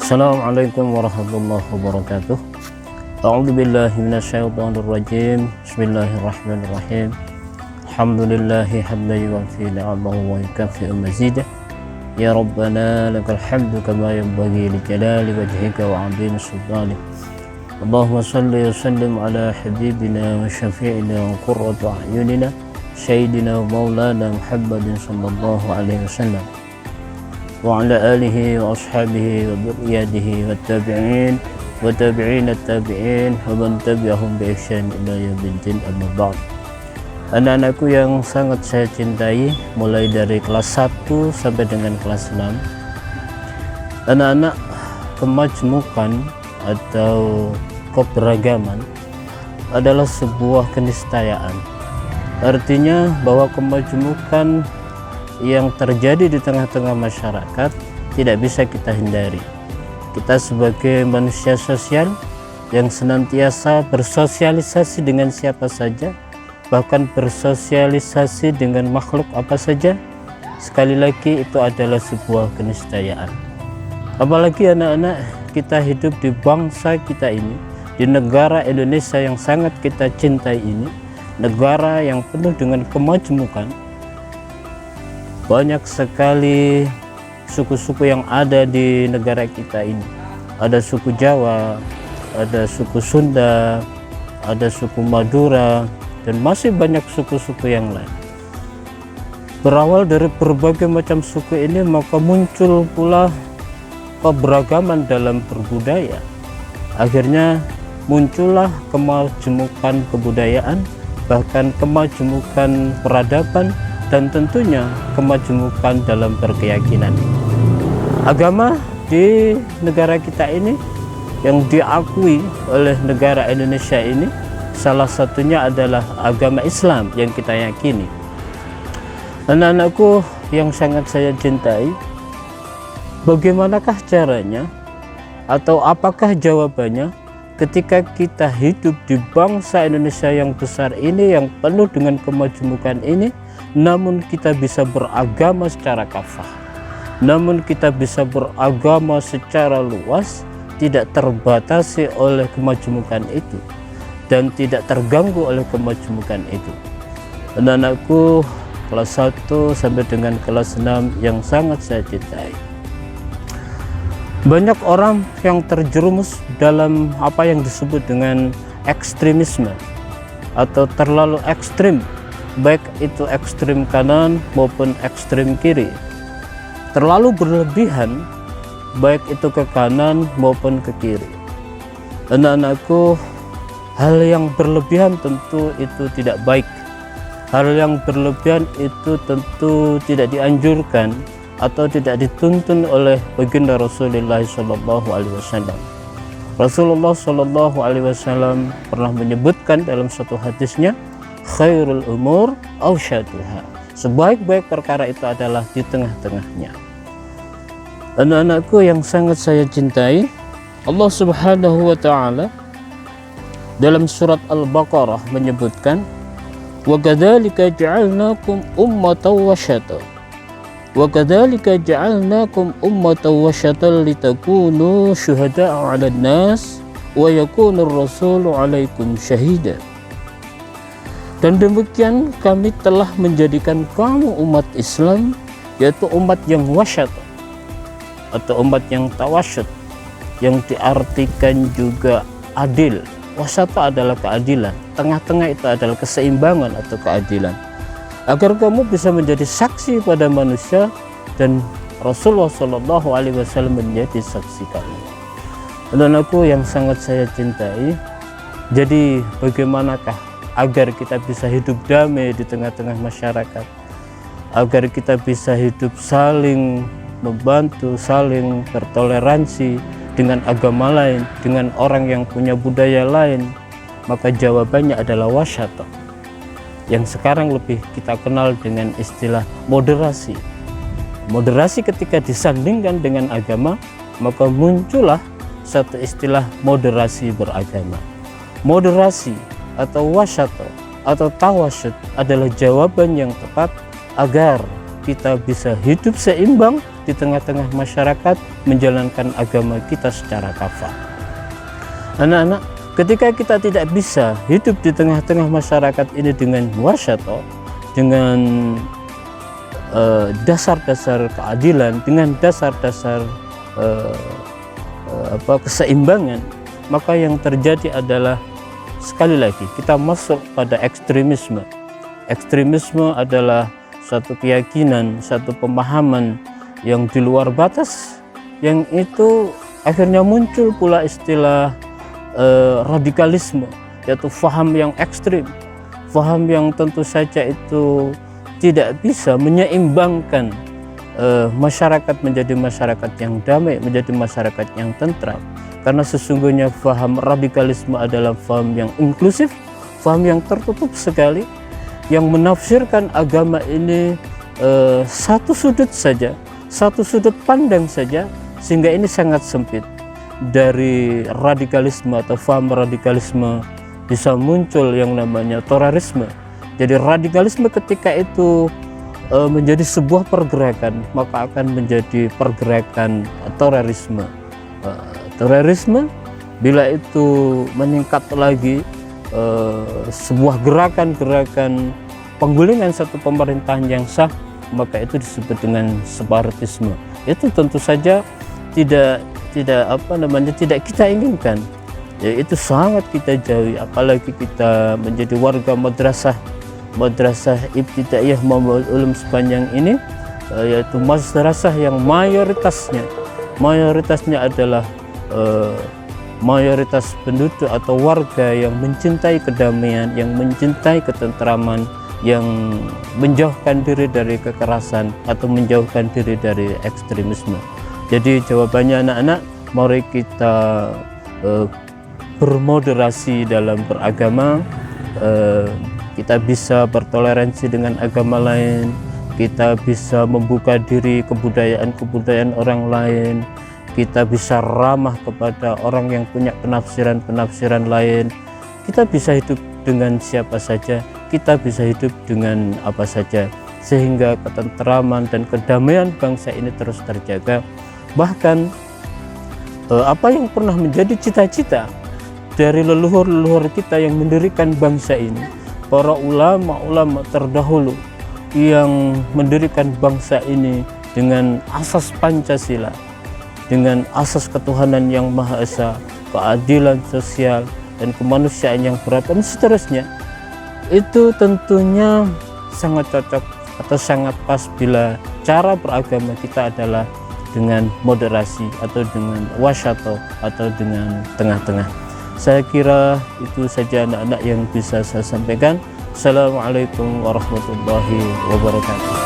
Assalamualaikum warahmatullahi wabarakatuh. A'udzu billahi minasyaitonir rajim. Bismillahirrahmanirrahim. Alhamdulillahi hamdan yuwafi ni'amahu wa yukafi'u mazidah. Ya Rabbana lakal hamdu kama yanbaghi li jalali wajhika wa 'azimi sultanik. Allahumma shalli wa sallim ala habibina wa syafi'ina wa qurrati a'yunina sayyidina wa maulana Muhammadin sallallahu alaihi wasallam wa ala alihi wa ashabihi wa dhurriyyatihi wa tabi'in wa tabi'in at-tabi'in wa man tabi'ahum bi ihsan ila yaumiddin, amma ba'd. Anak-anakku yang sangat saya cintai, mulai dari kelas 1 sampai dengan kelas 6, anak-anak, kemajmukan atau keberagaman adalah sebuah keniscayaan. Artinya bahwa kemajmukan yang terjadi di tengah-tengah masyarakat tidak bisa kita hindari. Kita sebagai manusia sosial yang senantiasa bersosialisasi dengan siapa saja, bahkan bersosialisasi dengan makhluk apa saja, sekali lagi itu adalah sebuah keniscayaan. Apalagi anak-anak, kita hidup di bangsa kita ini, di negara Indonesia yang sangat kita cintai ini, negara yang penuh dengan kemajmukan. Banyak sekali suku-suku yang ada di negara kita ini. Ada suku Jawa, ada suku Sunda, ada suku Madura, dan masih banyak suku-suku yang lain. Berawal dari berbagai macam suku ini, maka muncul pula keberagaman dalam berbudaya. Akhirnya muncullah kemajmukan kebudayaan, bahkan kemajmukan peradaban, dan tentunya kemajmukan dalam berkeyakinan. Agama di negara kita ini yang diakui oleh negara Indonesia ini, salah satunya adalah agama Islam yang kita yakini. Anak-anakku yang sangat saya cintai, bagaimanakah caranya atau apakah jawabannya ketika kita hidup di bangsa Indonesia yang besar ini, yang penuh dengan kemajmukan ini, namun kita bisa beragama secara kafah, namun kita bisa beragama secara luas, tidak terbatasi oleh kemajmukan itu dan tidak terganggu oleh kemajmukan itu. Anak-anakku kelas 1 sampai dengan kelas 6 yang sangat saya cintai, banyak orang yang terjerumus dalam apa yang disebut dengan ekstremisme atau terlalu ekstrim, baik itu ekstrim kanan maupun ekstrim kiri. Terlalu berlebihan, baik itu ke kanan maupun ke kiri. Anak-anakku, hal yang berlebihan tentu itu tidak baik. Hal yang berlebihan itu tentu tidak dianjurkan atau tidak dituntun oleh baginda Rasulullah SAW. Rasulullah SAW pernah menyebutkan dalam suatu hadisnya, khairul umur awsyaduha, sebaik-baik perkara itu adalah di tengah-tengahnya. Anak-anakku yang sangat saya cintai, Allah Subhanahu wa Ta'ala dalam surat Al-Baqarah menyebutkan, wa kadzalika ja'alnakum ummatan wasata, wa kadzalika ja'alnakum ummatan wasatan litakunu syuhada'a 'alan nas wa yakunur rasulu 'alaikum syahida. Dan demikian kami telah menjadikan kamu umat Islam, yaitu umat yang wasyat atau umat yang tawasyut, yang diartikan juga adil. Wasata adalah keadilan, tengah-tengah itu adalah keseimbangan atau keadilan, agar kamu bisa menjadi saksi pada manusia dan Rasulullah SAW menjadi saksi kamu. Dan aku yang sangat saya cintai, jadi bagaimanakah agar kita bisa hidup damai di tengah-tengah masyarakat, agar kita bisa hidup saling membantu, saling bertoleransi dengan agama lain, dengan orang yang punya budaya lain? Maka jawabannya adalah wasyata, yang sekarang lebih kita kenal dengan istilah moderasi. Moderasi ketika disandingkan dengan agama, maka muncullah satu istilah moderasi beragama. Moderasi atau wasyata atau tawasyud adalah jawaban yang tepat agar kita bisa hidup seimbang di tengah-tengah masyarakat, menjalankan agama kita secara kafah. Anak-anak, ketika kita tidak bisa hidup di tengah-tengah masyarakat ini dengan wasyato, dengan dasar-dasar keadilan, dengan dasar-dasar keseimbangan, maka yang terjadi adalah, sekali lagi, kita masuk pada ekstremisme. Ekstremisme adalah satu keyakinan, satu pemahaman yang di luar batas, yang itu akhirnya muncul pula istilah radikalisme, yaitu faham yang ekstrim, faham yang tentu saja itu tidak bisa menyeimbangkan masyarakat menjadi masyarakat yang damai, menjadi masyarakat yang tentram. Karena sesungguhnya faham radikalisme adalah faham yang inklusif, faham yang tertutup sekali, yang menafsirkan agama ini satu sudut saja, satu sudut pandang saja, sehingga ini sangat sempit. Dari radikalisme atau faham radikalisme bisa muncul yang namanya terorisme. Jadi radikalisme ketika itu menjadi sebuah pergerakan, maka akan menjadi pergerakan terorisme. Terorisme bila itu meningkat lagi, sebuah gerakan-gerakan penggulingan satu pemerintahan yang sah, maka itu disebut dengan separatisme. Itu tentu saja tidak kita inginkan. Ya, itu sangat kita jauhi, apalagi kita menjadi warga madrasah Ibtidaiyah Muhammadiyah Ulum sepanjang ini, yaitu madrasah yang mayoritasnya adalah mayoritas penduduk atau warga yang mencintai kedamaian, yang mencintai ketentraman, yang menjauhkan diri dari kekerasan atau menjauhkan diri dari ekstremisme. Jadi jawabannya anak-anak, mari kita bermoderasi dalam beragama. Kita bisa bertoleransi dengan agama lain, kita bisa membuka diri kebudayaan orang lain, kita bisa ramah kepada orang yang punya penafsiran lain, kita bisa hidup dengan siapa saja, kita bisa hidup dengan apa saja, sehingga ketentraman dan kedamaian bangsa ini terus terjaga. Bahkan apa yang pernah menjadi cita-cita dari leluhur-leluhur kita yang mendirikan bangsa ini, para ulama-ulama terdahulu yang mendirikan bangsa ini dengan asas Pancasila, dengan asas ketuhanan yang Maha Esa, keadilan sosial dan kemanusiaan yang berat dan seterusnya, itu tentunya sangat cocok atau sangat pas bila cara beragama kita adalah dengan moderasi atau dengan wasyato atau dengan tengah-tengah. Saya kira itu saja anak-anak yang bisa saya sampaikan. Assalamualaikum warahmatullahi wabarakatuh.